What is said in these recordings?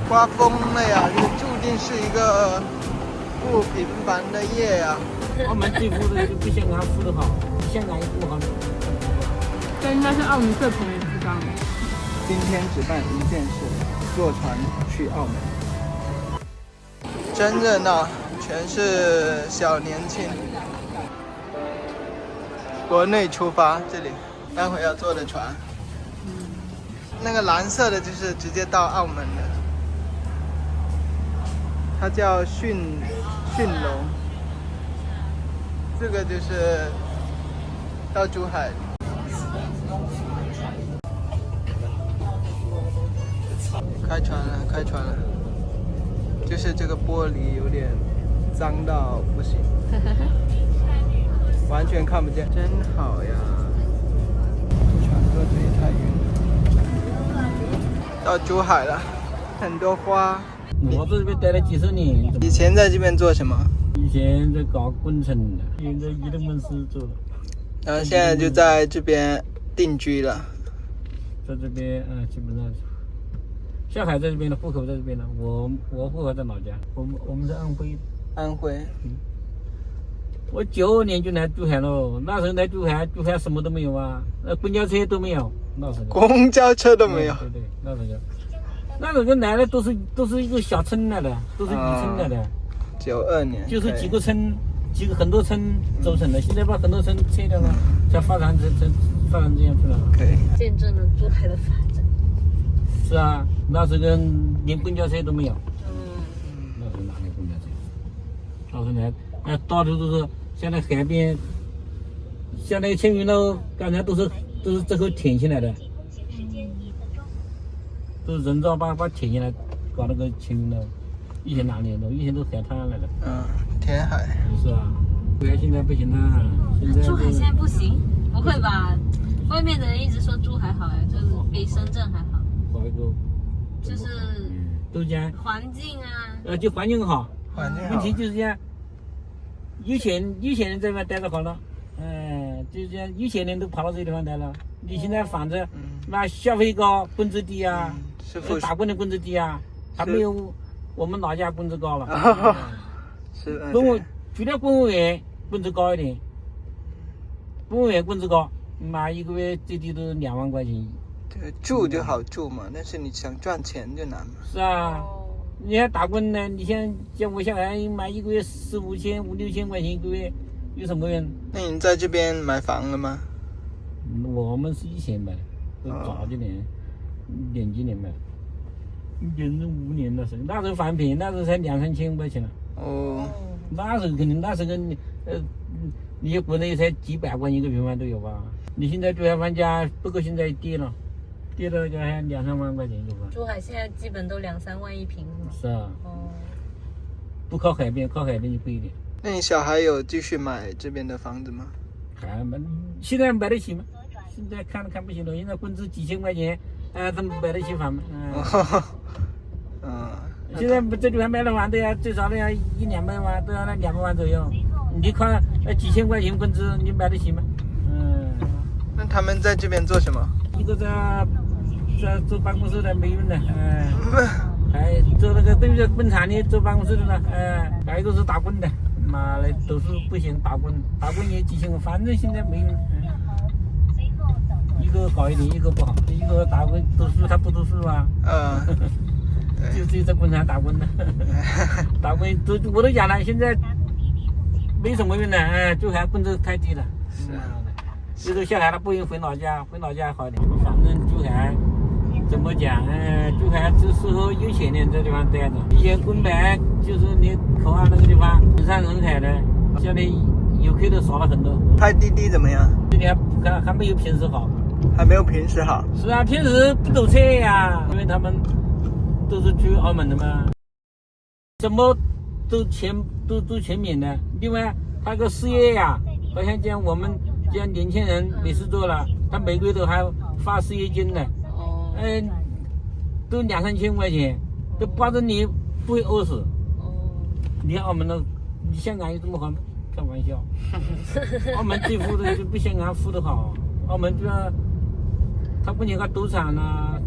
刮风了呀，这注定是一个不平凡的夜呀。澳门最富的就比香港富得好，香港也不好。这应该是澳门最便宜的地方。今天只办一件事，坐船去澳门。真热闹，全是小年轻。国内出发，这里待会要坐的船。那个蓝色的就是直接到澳门的，它叫迅龙。这个就是到珠海。开船了，开船了。就是这个玻璃有点脏到不行，完全看不见，真好呀！船坐这里太远了。到珠海了，很多花。我在这边待了几十年。以前在这边做什么？以前在搞工程的，现在移动公司做了。然后现在就在这边定居了。在这边，基本上。小孩在这边的，户口在这边的，我户口在老家，我们是安徽的。安徽。我92年就来珠海了，那时候来珠海什么都没有啊，公交车都没有，那时候。公交车都没有。对，那时候来的都是一个小村来的，都是渔村来的。92年。就是几个村，很多村组成的，现在把很多村拆掉了，才发展成这样出来了。可以。见证了珠海的发展。是啊，那时候连公交车都没有。那时候哪里有公交车？到时候来，到处都是，现在海边，现在青云楼刚才都是这口填起来的，都是人造把填起来搞那个青云楼。以前哪里有？以前都海滩来的。填海。是啊，珠海现在不行了。珠海现在不行？不会吧？外面的人一直说珠海好呀，就是比深圳还好。就是都讲环境啊，就环境好，问题就是这样，有钱人在那边待着好了，就这样，有钱人都跑到这个地方来了。你现在房子，那消费高，工资低啊，打工的工资低啊，还没有我们老家工资高了。除了公务员工资高一点，公务员工资高，妈一个月最低都2万块钱。住就好住嘛，但是你想赚钱就难嘛。是啊，你还打工呢？你像我小孩买一个月4、5千、5、6千块钱一个月，有什么用？那你在这边买房了吗？我们是以前买的，早几年，2几年买的，05年的时候，那时候房便宜，那时候才2、3千块钱了。那时候肯定，那时候你国内才几百万一个平方都有吧？你现在珠海房价不过现在跌了就还2、3万块钱有吧？珠海现在基本都2、3万一平是吗？是啊。不靠海边，靠海边就贵一点。那你小孩有继续买这边的房子吗？还买，现在买得起吗？现在看不起了，现在工资几千块钱，他们买得起房吗？现在这地方买的房都要最少都要1、2百万，都要那200万左右。你看几千块钱工资，你买得起吗？那他们在这边做什么？一个在做办公室的没用的，还做那个对着工厂里做办公室的呢，还有一个是打工的，妈的读书不行，打工也几千个，反正现在没用。一个好一点，一个不好，一个打工读书他不读书啊，就在工厂打工的，打工我都讲了，现在没什么用的，珠海工资太低了。是啊。有时候下来了不用回老家好一点。反正珠海怎么讲？珠海只适合有钱人在地方待着。以前本来就是你口岸那个地方人山人海的，现在游客都少了很多。拍滴滴怎么样？这里还没有平时好。还没有平时好。是啊，平时不堵车呀，因为他们都是去澳门的嘛，什么都全免的。另外他个失业呀，好像讲我们。像年轻人没事做了，他每个月都还发失业金的，都2、3千块钱，都保证你不会饿死。你澳门的，你香港有这么好吗？开玩笑，澳门最富的就比香港富得好。澳门主要他不仅个赌场啦，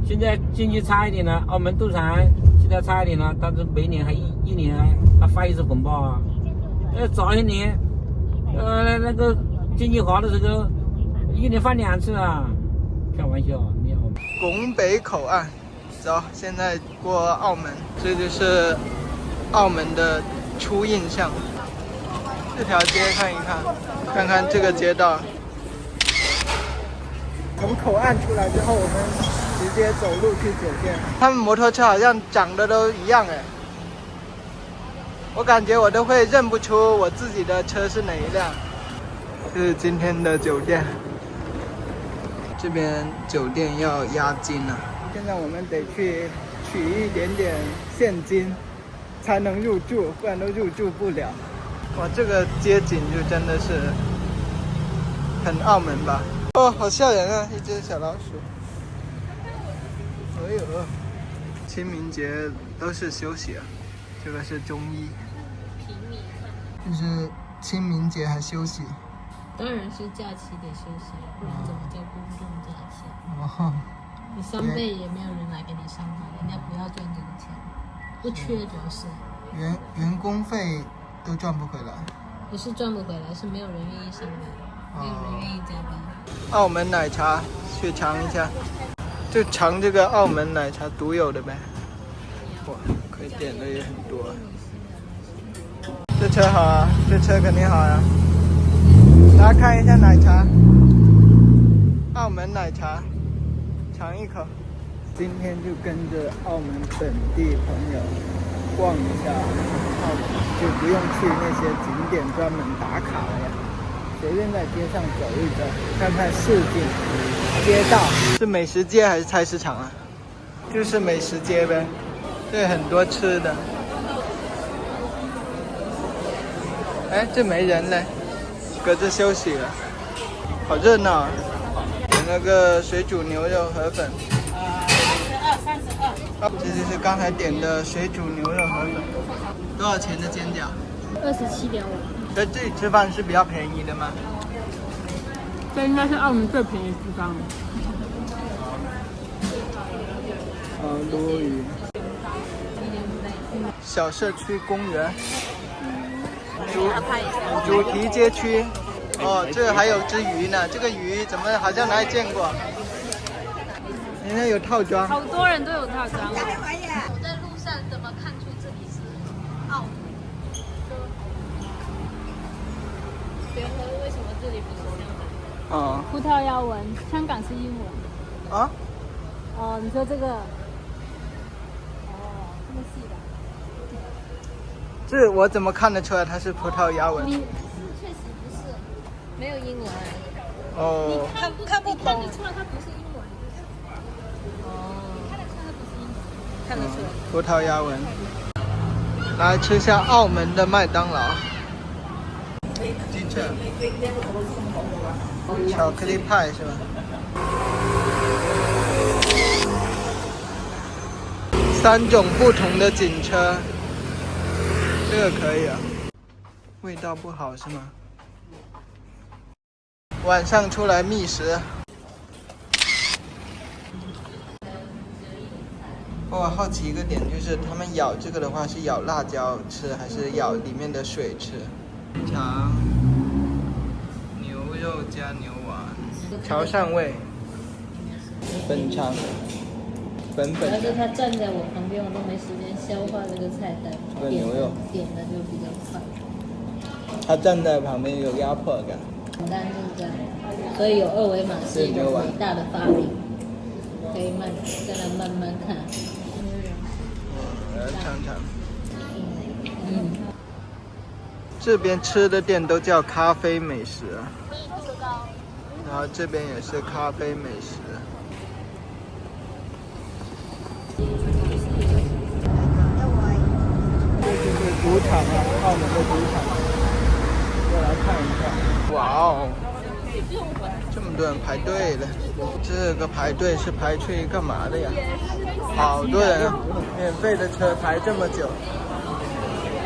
现在经济差一点了，澳门赌场现在差一点了，但是每年还一年还发一次红包啊。早些年，那个经济好的时候，一年发2次啊，开玩笑，你澳门。拱北口岸，走，现在过澳门，这就是澳门的初印象。这条街看一看，看看这个街道。从口岸出来之后，我们直接走路去酒店。他们摩托车好像长得都一样哎，我感觉我都会认不出我自己的车是哪一辆。这是今天的酒店，这边酒店要押金了。现在我们得去取一点点现金，才能入住，不然都入住不了。哇，这个街景就真的是很澳门吧。哦，好吓人啊！一只小老鼠。哎呦，清明节都是休息啊。这个是中医。就是清明节还休息。当然是假期得休息，不然怎么叫公众假期？哦。你3倍也没有人来给你上班，人家不要赚这个钱，不缺主要是。员工费都赚不回来。不是赚不回来，是没有人愿意上班，没有人愿意加班。澳门奶茶去尝一下，就尝这个澳门奶茶独有的呗。哇，可以点的也很多。这车好啊，这车肯定好啊。大家看一下奶茶，澳门奶茶，尝一口。今天就跟着澳门本地朋友逛一下澳门，就不用去那些景点专门打卡了呀。随便在街上走一走，看看市景、街道。是美食街还是菜市场啊？就是美食街呗，这很多吃的。哎，这没人嘞，搁这休息了，好热闹啊！有那个水煮牛肉河粉。这就是刚才点的水煮牛肉河粉。多少钱的煎饺27.5。在这里吃饭是比较便宜的吗？这应该是澳门最便宜的地方。鲈鱼。小社区公园。主题街区。哦，这还有只鱼呢，这个鱼怎么好像哪里见过？人家有套装。好多人都有套装。我在路上怎么看出这里是澳门？别说为什么这里不是香港？哦。葡萄牙文，香港是英文。啊？哦，你说这个？哦，这么细的。这我怎么看得出来它是葡萄牙文？确实不是，没有英文。哦。你看不出来它不是英文。哦，看得出来它不是英文，看得出来。葡萄牙文。来吃下澳门的麦当劳。鸡翅。巧克力派是吧？3种不同的警车，这个可以啊。味道不好是吗？晚上出来觅食。我好奇一个点，就是他们咬这个的话，是咬辣椒吃，还是咬里面的水吃？肠、牛肉加牛丸、潮汕味、粉肠、粉。主要是他站在我旁边，我都没时间消化这个菜单。这个牛肉点的就比较快。他站在旁边有压迫感。简单就是这样，所以有2维码是一个伟大的发明，可以在那慢慢看。我来尝尝。这边吃的店都叫咖啡美食，然后这边也是咖啡美食。这就是赌场啊，澳门的赌场，过来看一下。哇哦，这么多人排队了，这个排队是排去干嘛的呀？好多人啊，免费的车排这么久。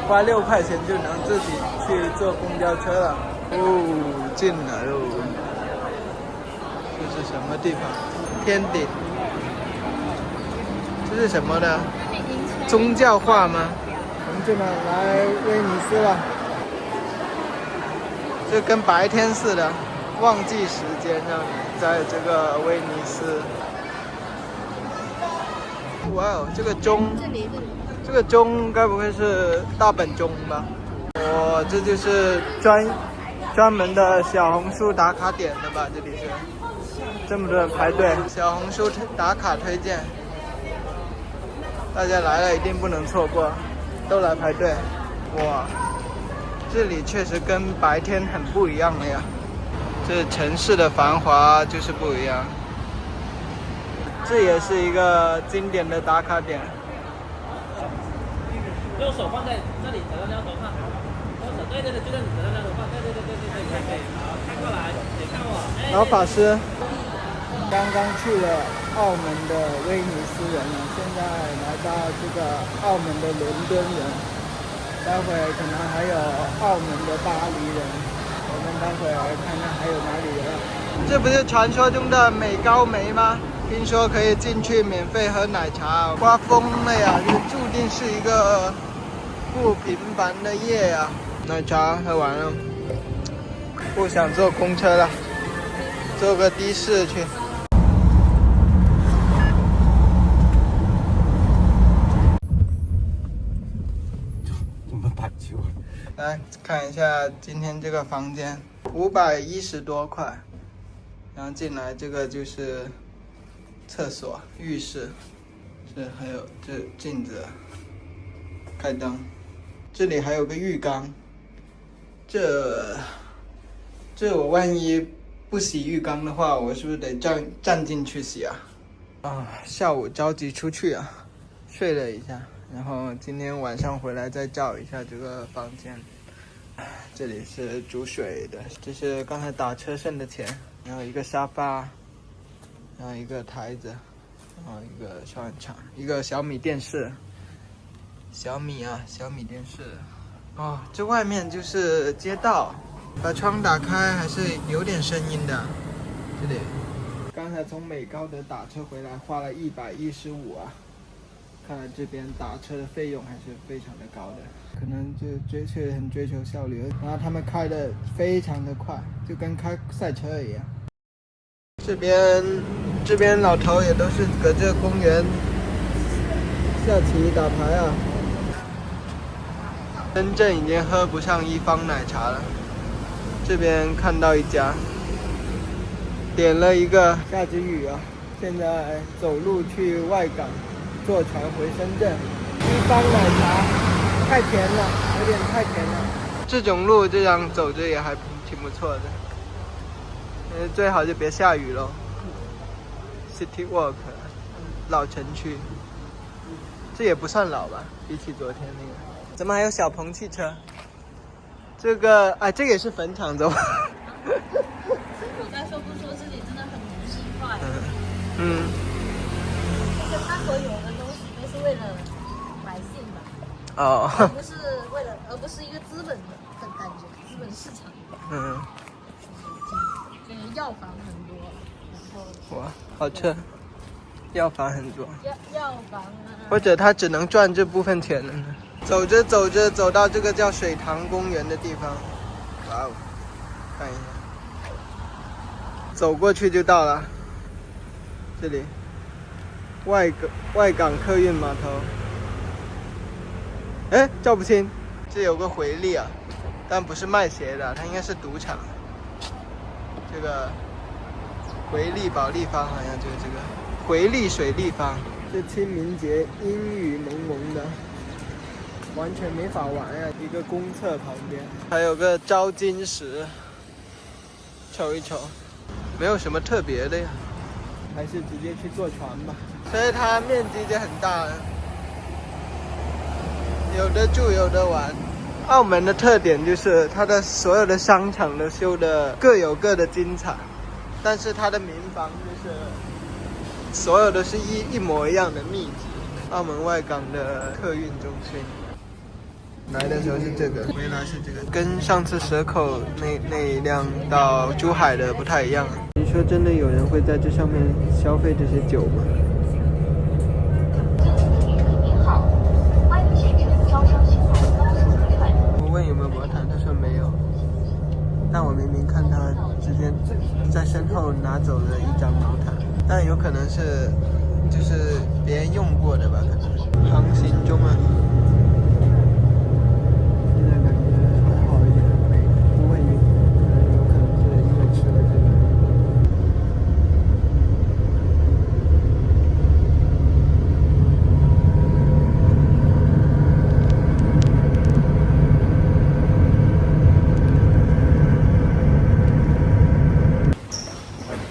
花6块钱就能自己去坐公交车了。哦，进来喽！这是什么地方？天顶。这是什么的？宗教画吗？同志们来威尼斯了，这跟白天似的，忘记时间让你在这个威尼斯。哇哦，这个钟，这个钟该不会是大本钟吧？哦，这就是专门的小红书打卡点的吧？这里是这么多人排队，小红书打卡推荐，大家来了一定不能错过，都来排队。哇，这里确实跟白天很不一样了呀，这城市的繁华就是不一样。这也是一个经典的打卡点。用手放在这里，等到这样头放。对对对，就在你等到这样头放。对，可以，好，看过来，你看我。老法师刚刚去了澳门的威尼斯人了，现在来到这个澳门的伦敦人，待会可能还有澳门的巴黎人，我们待会看看还有哪里人。这不是传说中的美高梅吗？听说可以进去免费喝奶茶，刮风了呀，这注定是一个不平凡的夜呀。奶茶喝完了，不想坐公车了，坐个的士去。怎么打球？来看一下今天这个房间，510多块，然后进来这个就是厕所、浴室，这还有这镜子，开灯，这里还有个浴缸，这我万一不洗浴缸的话，我是不是得站进去洗啊？啊，下午着急出去啊，睡了一下，然后今天晚上回来再照一下这个房间。这里是煮水的，这是刚才打车剩的钱，然后一个沙发，然后一个台子，然后一个小碗茶，一个小米电视，小米电视。哦，这外面就是街道，把窗打开还是有点声音的。这里，刚才从美高德打车回来花了115啊，看来这边打车的费用还是非常的高的，可能就很追求效率，然后他们开的非常的快，就跟开赛车一样。这边老头也都是搁这公园下棋打牌啊。深圳已经喝不上一方奶茶了，这边看到一家，点了一个，下着雨啊，现在走路去外港，坐船回深圳。一方奶茶太甜了，有点太甜了。这种路这样走着也还挺不错的，最好就别下雨咯。City Walk 老城区，这也不算老吧，比起昨天那个。怎么还有小鹏汽车？这个这个也是坟场走。我该说不说，这里真的很人性化。这个它所有的东西都是为了百姓的，而不是一个资本的感觉，资本市场。就是药房很多，然后哇，好车，药房很多。药房或者他只能赚这部分钱了呢？走着走着，走到这个叫水塘公园的地方，哇哦，看一下，走过去就到了。这里，外港客运码头。叫不清，这有个回力啊，但不是卖鞋的，它应该是赌场。这个回力保利坊好像就是这个回力水立方。这清明节阴雨蒙蒙的，完全没法玩呀！一个公厕旁边还有个招金石，瞅一瞅，没有什么特别的呀，还是直接去坐船吧。所以它面积就很大了，有的住有的玩。澳门的特点就是它的所有的商场都修的各有各的精彩，但是它的民房就是所有都是一模一样的密集。澳门外港的客运中心，来的时候是这个，回来是这个，跟上次蛇口那一辆到珠海的不太一样。你说真的有人会在这上面消费这些酒吗？这在身后拿走了一张毛毯，但有可能是就是别人用过的吧，可能航行中啊。